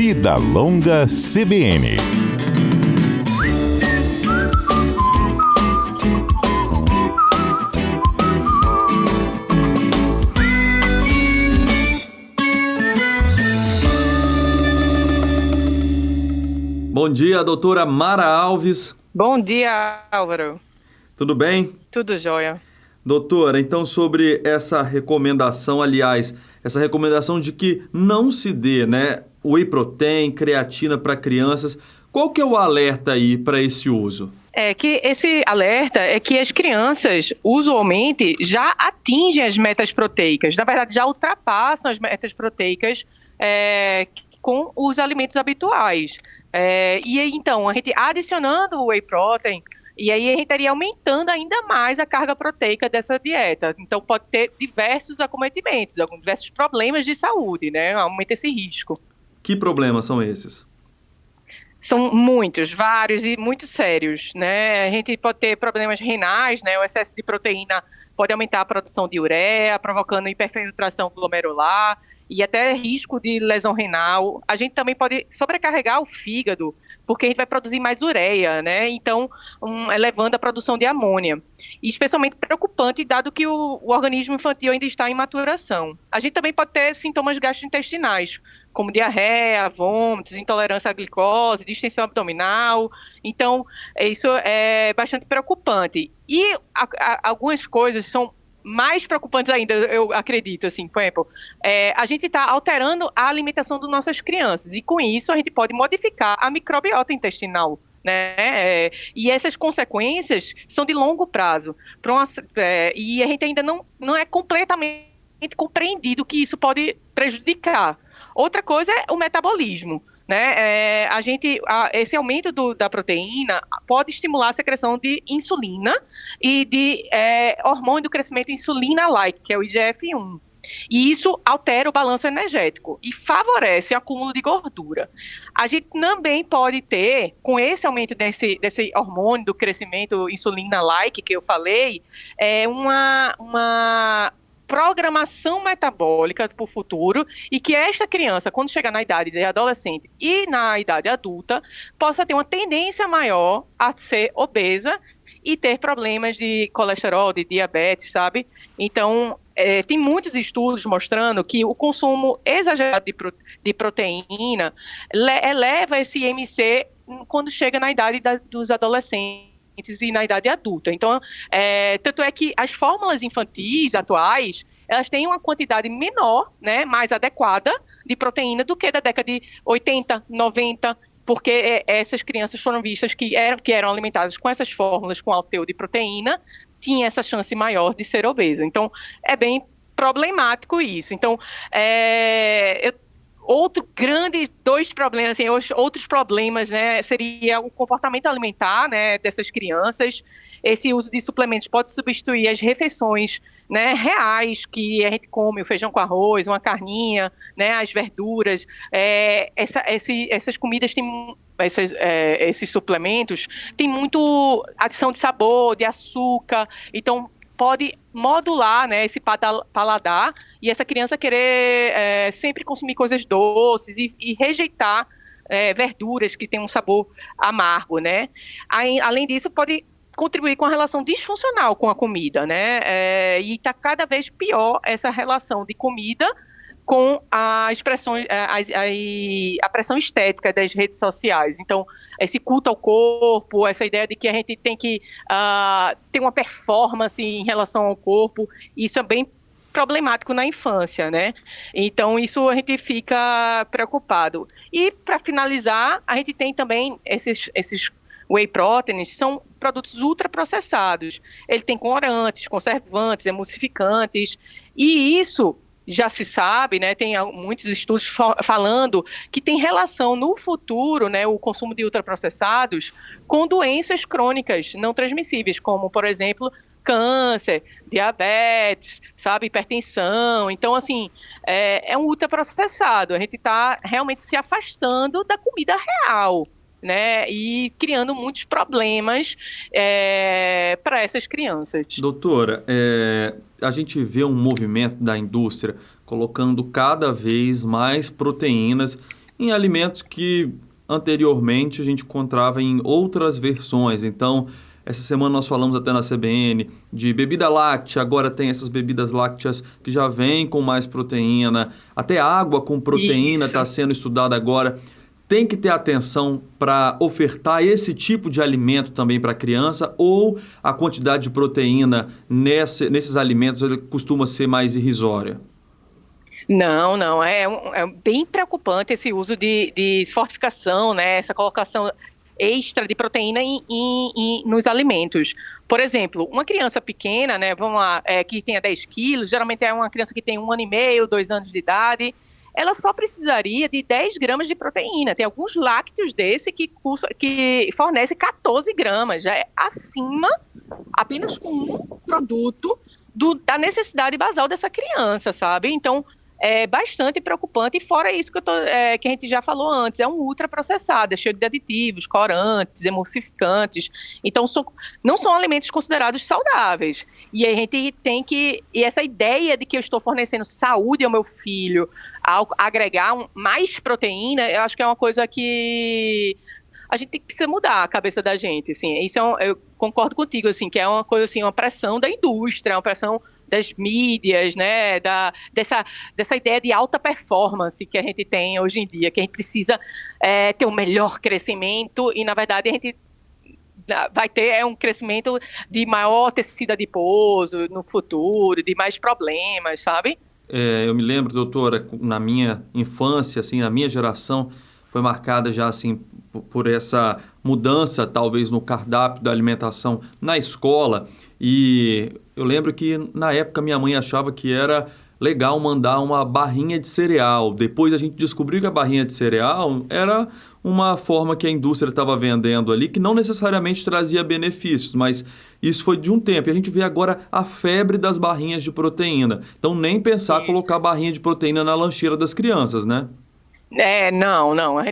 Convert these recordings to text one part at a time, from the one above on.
Vida Longa CBN. Bom dia, doutora Mara Alves. Bom dia, Álvaro. Tudo bem? Tudo jóia. Doutora, então sobre essa recomendação, essa recomendação de que não se dê, whey protein, creatina para crianças, qual que é o alerta aí para esse uso? Que esse alerta é que as crianças, usualmente, já atingem as metas proteicas. Na verdade, já ultrapassam as metas proteicas com os alimentos habituais. E aí, então, a gente adicionando o whey protein, e aí a gente estaria aumentando ainda mais a carga proteica dessa dieta. Então, pode ter diversos acometimentos, diversos problemas de saúde, Aumenta esse risco. Que problemas são esses? São muitos, vários e muito sérios, A gente pode ter problemas renais, O excesso de proteína pode aumentar a produção de ureia, provocando hiperfiltração glomerular e até risco de lesão renal. A gente também pode sobrecarregar o fígado, porque a gente vai produzir mais ureia, Então, elevando a produção de amônia. E especialmente preocupante, dado que o organismo infantil ainda está em maturação. A gente também pode ter sintomas gastrointestinais, como diarreia, vômitos, intolerância à glicose, distensão abdominal. Então, isso é bastante preocupante. E algumas coisas são mais preocupantes ainda, eu acredito, por exemplo, a gente está alterando a alimentação das nossas crianças e com isso a gente pode modificar a microbiota intestinal, e essas consequências são de longo prazo, e a gente ainda não é completamente compreendido que isso pode prejudicar. Outra coisa é o metabolismo. Esse aumento da proteína pode estimular a secreção de insulina e de hormônio do crescimento insulina-like, que é o IGF-1. E isso altera o balanço energético e favorece o acúmulo de gordura. A gente também pode ter, com esse aumento desse hormônio do crescimento insulina-like que eu falei, uma programação metabólica para o futuro e que esta criança, quando chegar na idade de adolescente e na idade adulta, possa ter uma tendência maior a ser obesa e ter problemas de colesterol, de diabetes, sabe? Então, tem muitos estudos mostrando que o consumo exagerado de proteína eleva esse IMC quando chega na idade dos adolescentes e na idade adulta. Então, tanto é que as fórmulas infantis atuais, elas têm uma quantidade menor, mais adequada de proteína do que da década de 80, 90, porque essas crianças foram vistas que eram alimentadas com essas fórmulas com alto teor de proteína, tinha essa chance maior de ser obesa. Então, é bem problemático isso. Então, dois problemas, outros problemas, seria o comportamento alimentar, dessas crianças. Esse uso de suplementos pode substituir as refeições, reais que a gente come, o feijão com arroz, uma carninha, as verduras. Essas comidas têm, esses suplementos têm muito adição de sabor, de açúcar, então pode modular, esse paladar e essa criança querer sempre consumir coisas doces e rejeitar verduras que têm um sabor amargo, Além disso, pode contribuir com a relação disfuncional com a comida, e está cada vez pior essa relação de comida com a pressão estética das redes sociais. Então, esse culto ao corpo, essa ideia de que a gente tem que ter uma performance em relação ao corpo, isso é bem problemático na infância, Então, isso a gente fica preocupado. E, para finalizar, a gente tem também esses whey proteins, são produtos ultraprocessados. Ele tem corantes, conservantes, emulsificantes, e isso já se sabe, tem muitos estudos falando que tem relação no futuro, o consumo de ultraprocessados com doenças crônicas não transmissíveis, como, por exemplo, câncer, diabetes, hipertensão. Então, é um ultraprocessado. A gente está realmente se afastando da comida real, e criando muitos problemas para essas crianças. Doutora, a gente vê um movimento da indústria colocando cada vez mais proteínas em alimentos que anteriormente a gente encontrava em outras versões. Então, essa semana nós falamos até na CBN de bebida láctea, agora tem essas bebidas lácteas que já vêm com mais proteína, até água com proteína está sendo estudada agora. Tem que ter atenção para ofertar esse tipo de alimento também para a criança, ou a quantidade de proteína nesses alimentos costuma ser mais irrisória? Não, é bem preocupante esse uso de fortificação, né? Essa colocação extra de proteína nos alimentos. Por exemplo, uma criança pequena, né, vamos lá, que tenha 10 quilos, geralmente é uma criança que tem 1 ano e meio, 2 anos de idade, ela só precisaria de 10 gramas de proteína. Tem alguns lácteos desse que fornecem 14 gramas, já é acima, apenas com um produto, da necessidade basal dessa criança, sabe? Então, é bastante preocupante, e fora isso que a gente já falou antes, é um ultraprocessado, é cheio de aditivos, corantes, emulsificantes, então não são alimentos considerados saudáveis, e a gente tem que, e essa ideia de que eu estou fornecendo saúde ao meu filho, ao agregar mais proteína, eu acho que é uma coisa que a gente precisa mudar a cabeça da gente, assim, isso eu concordo contigo, assim, que é uma coisa, assim, uma pressão da indústria, uma pressão das mídias, né, dessa ideia de alta performance que a gente tem hoje em dia, que a gente precisa ter um melhor crescimento, e na verdade a gente vai ter um crescimento de maior tecido adiposo no futuro, de mais problemas, sabe? Eu me lembro, doutora, na minha infância, assim, na minha geração, foi marcada já assim por essa mudança, talvez, no cardápio da alimentação na escola. E eu lembro que, na época, minha mãe achava que era legal mandar uma barrinha de cereal. Depois a gente descobriu que a barrinha de cereal era uma forma que a indústria estava vendendo ali, que não necessariamente trazia benefícios, mas isso foi de um tempo. E a gente vê agora a febre das barrinhas de proteína. Então, nem pensar colocar barrinha de proteína na lancheira das crianças, né?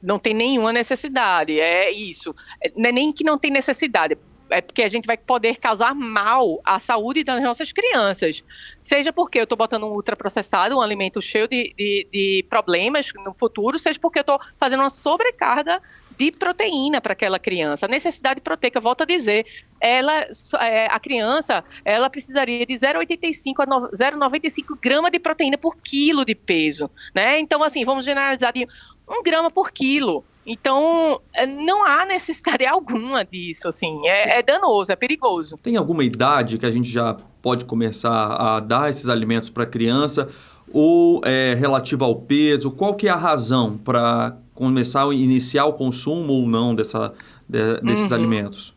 Não tem nenhuma necessidade, é isso. Não é nem que não tem necessidade, é porque a gente vai poder causar mal à saúde das nossas crianças. Seja porque eu estou botando um ultraprocessado, um alimento cheio de problemas no futuro, seja porque eu estou fazendo uma sobrecarga de proteína para aquela criança. A necessidade proteica, volto a dizer, a criança ela precisaria de 0,85 a 0,95 gramas de proteína por quilo de peso, né? Então, assim, vamos generalizar de 1 grama por quilo. Então, não há necessidade alguma disso, assim, é danoso, é perigoso. Tem alguma idade que a gente já pode começar a dar esses alimentos para a criança, ou é relativo ao peso? Qual que é a razão para começar a iniciar o consumo ou não desses alimentos?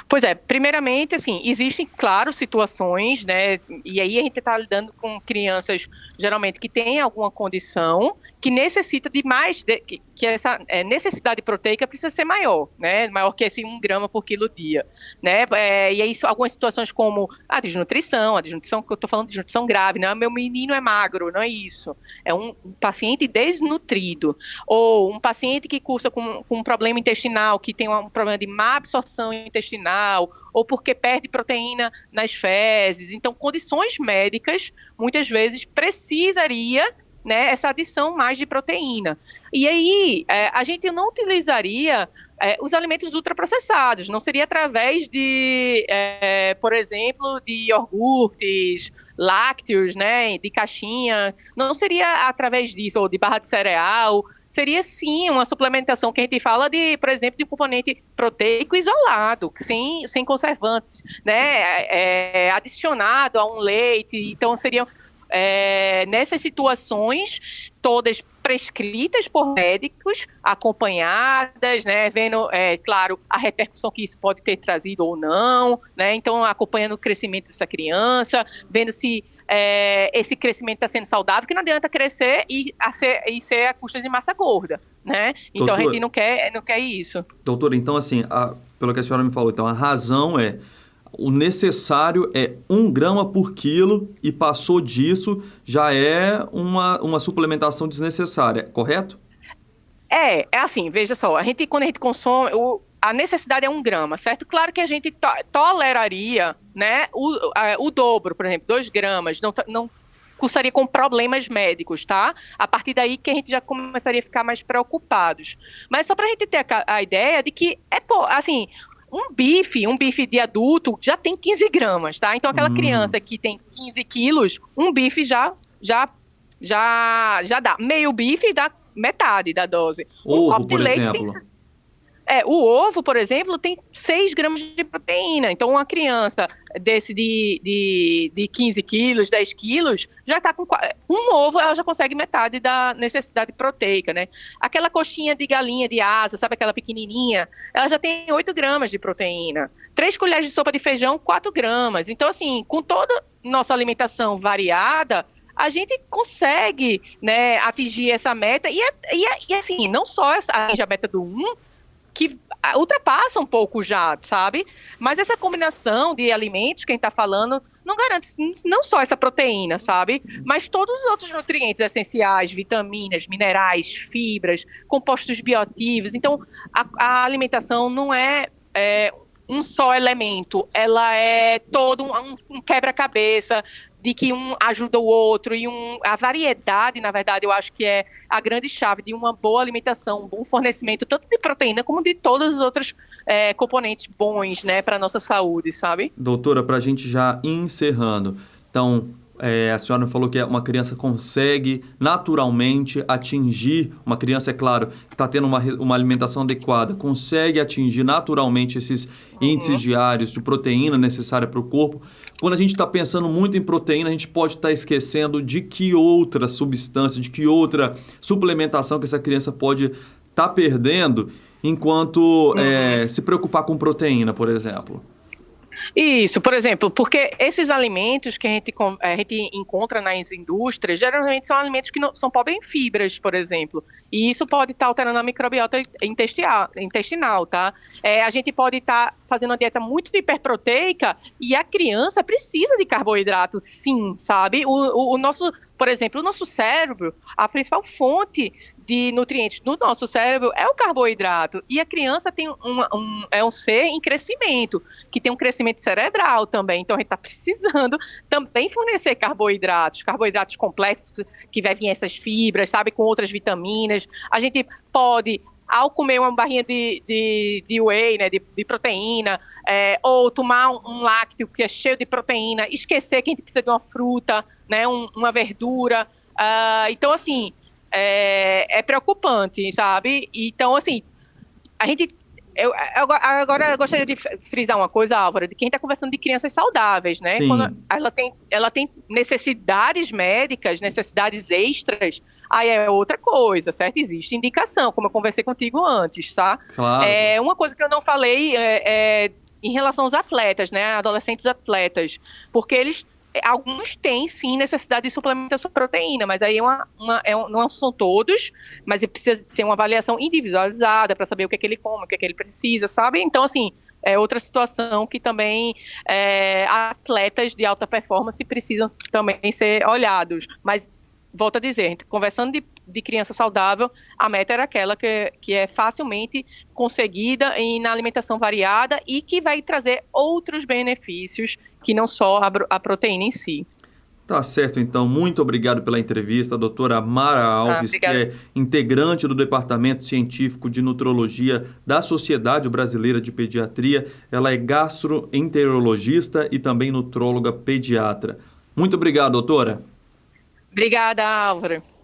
Pois é, primeiramente, assim, existem, claro, situações, né, e aí a gente está lidando com crianças, geralmente, que têm alguma condição, que necessita de mais, que essa necessidade proteica precisa ser maior, né, maior que esse 1 grama por quilo dia, né, e aí algumas situações como a desnutrição que eu estou falando de desnutrição grave, né, meu menino é magro, não é isso, é um paciente desnutrido, ou um paciente que cursa com um problema intestinal, que tem um problema de má absorção intestinal, ou porque perde proteína nas fezes. Então, condições médicas, muitas vezes, precisaria, né, essa adição mais de proteína. E aí, a gente não utilizaria os alimentos ultraprocessados, não seria através de, por exemplo, de iogurtes, lácteos, né, de caixinha, não seria através disso, ou de barra de cereal. Seria sim uma suplementação que a gente fala de, por exemplo, de um componente proteico isolado, sem conservantes, né, adicionado a um leite. Então seriam nessas situações todas prescritas por médicos, acompanhadas, né, vendo, claro, a repercussão que isso pode ter trazido ou não, né, então acompanhando o crescimento dessa criança, vendo se esse crescimento está sendo saudável, que não adianta crescer e ser a custa de massa gorda, né? Então, doutora, a gente não quer isso. Doutora, então assim, pelo que a senhora me falou, então a razão o necessário é 1 grama por quilo, e passou disso já é uma suplementação desnecessária, correto? É assim, veja só, quando a gente consome, a necessidade é 1 grama, certo? Claro que a gente toleraria, né, o dobro, por exemplo, 2 gramas, não cursaria com problemas médicos, tá? A partir daí que a gente já começaria a ficar mais preocupados. Mas só para a gente ter a ideia de que, assim, um bife de adulto já tem 15 gramas, tá? Então, aquela criança que tem 15 quilos, um bife já dá. Meio bife dá metade da dose. Ovo, por exemplo. O ovo, por exemplo, tem 6 gramas de proteína. Então, uma criança desse de 15 quilos, 10 quilos, já está com um ovo, ela já consegue metade da necessidade proteica, né? Aquela coxinha de galinha de asa, sabe aquela pequenininha? Ela já tem 8 gramas de proteína. 3 colheres de sopa de feijão, 4 gramas. Então, assim, com toda nossa alimentação variada, a gente consegue, né, atingir essa meta. E assim, não só atingir a meta do 1, que ultrapassa um pouco já, sabe? Mas essa combinação de alimentos que a gente está falando não garante não só essa proteína, sabe? Mas todos os outros nutrientes essenciais, vitaminas, minerais, fibras, compostos bioativos. Então, a alimentação não é um só elemento, ela é todo um quebra-cabeça de que um ajuda o outro, e a variedade, na verdade, eu acho que é a grande chave de uma boa alimentação, um bom fornecimento, tanto de proteína como de todos os outros componentes bons, né, para a nossa saúde, sabe? Doutora, para a gente já ir encerrando, então, a senhora falou que uma criança naturalmente atingir, uma criança, é claro, que está tendo uma alimentação adequada, consegue atingir naturalmente esses índices diários de proteína necessária para o corpo. Quando a gente está pensando muito em proteína, a gente pode estar esquecendo de que outra substância, de que outra suplementação que essa criança pode estar perdendo enquanto se preocupar com proteína, por exemplo. Isso, por exemplo, porque esses alimentos que a gente encontra nas indústrias, geralmente são alimentos que não são pobres em fibras, por exemplo. E isso pode estar alterando a microbiota intestinal, tá? A gente pode estar fazendo uma dieta muito hiperproteica e a criança precisa de carboidrato, sim, sabe? Por exemplo, o nosso cérebro, a principal fonte de nutrientes no nosso cérebro é o carboidrato. E a criança tem um ser em crescimento, que tem um crescimento cerebral também. Então, a gente está precisando também fornecer carboidratos complexos, que vai vir essas fibras, sabe, com outras vitaminas. A gente pode, ao comer uma barrinha de whey, né, de proteína, ou tomar um lácteo que é cheio de proteína, esquecer que a gente precisa de uma fruta, né, uma verdura. Então, assim, é preocupante, sabe? Então, assim, agora eu gostaria de frisar uma coisa, Álvaro, de quem está conversando de crianças saudáveis, né? Sim. Quando ela tem necessidades médicas, necessidades extras, aí é outra coisa, certo? Existe indicação, como eu conversei contigo antes, tá? Claro. Uma coisa que eu não falei em relação aos atletas, né? Adolescentes atletas, porque alguns têm, sim, necessidade de suplementação de proteína, mas aí não são todos, mas precisa ser uma avaliação individualizada para saber o que é que ele come, o que é que ele precisa, sabe? Então, assim, é outra situação que também atletas de alta performance precisam também ser olhados. Mas, volto a dizer, conversando de criança saudável, a meta era aquela que é facilmente conseguida na alimentação variada e que vai trazer outros benefícios que não só a proteína em si. Tá certo, então. Muito obrigado pela entrevista, a doutora Mara Alves, que é integrante do Departamento Científico de Nutrologia da Sociedade Brasileira de Pediatria. Ela é gastroenterologista e também nutróloga pediatra. Muito obrigado, doutora. Obrigada, Álvaro.